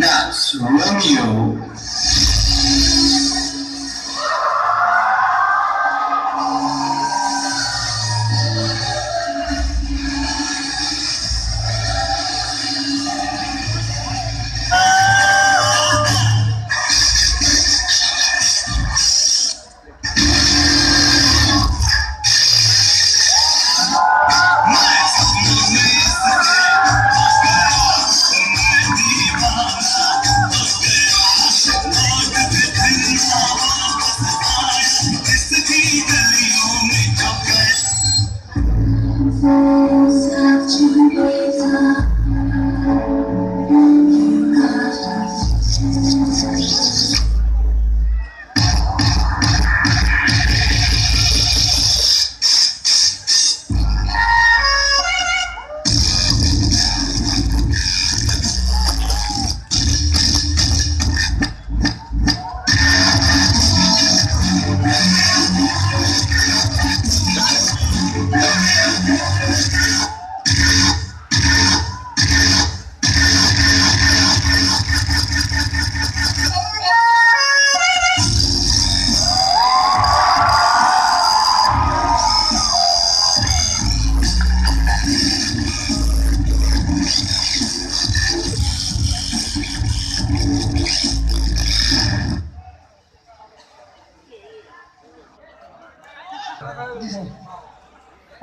That's Romeo.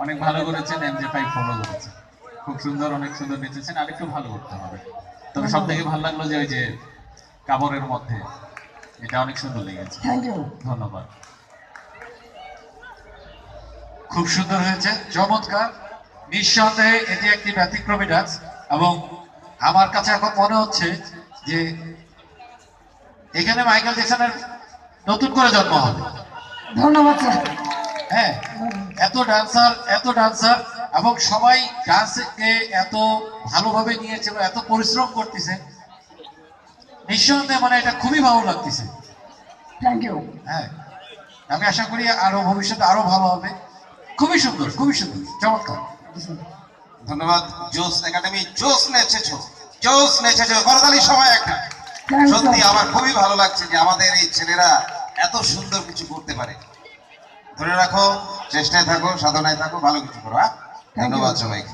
অনেক ভালো করেছেন, MJ5 ফলো করেছেন, খুব সুন্দর, অনেক সুন্দর নেচেছেন। আরেকটু ভালো করতে হবে। তবে সব থেকে ভালো লাগলো যে ওই যে কাপড়ের মধ্যে, এটা অনেক সুন্দর লেগেছে। ধন্যবাদ, খুব সুন্দর হয়েছে, চমৎকার। নিঃসন্দেহে এটি একটি ব্যতিক্রমী ডান্স এবং আমার কাছে এখন মনে হচ্ছে যে এখানে মাইকেল জ্যাকসনের নতুন করে জন্ম হবে। ধন্যবাদ স্যার। হ্যাঁ, এত ডান্সার এবং সবাই ডান্সকে এত ভালোভাবে নিয়েছে, এত পরিশ্রম করতেছে, নিঃসন্দেহে মানে এটা খুবই ভালো লাগতেছে। Thank you. হ্যাঁ, আমি আশা করি আরো ভবিষ্যতে আরো ভালো হবে। খুবই সুন্দর, চমৎকার। ধন্যবাদ। জোস একাডেমি, জোস নেচেছো, করতালি সময় একটা। সত্যি আমার খুবই ভালো লাগছে যে আমাদের এই ছেলেরা এত সুন্দর কিছু করতে পারে। ধরে রাখো, চেষ্টায় থাকো, সাধনায় থাকো, ভালো কিছু করো। ধন্যবাদ সবাইকে।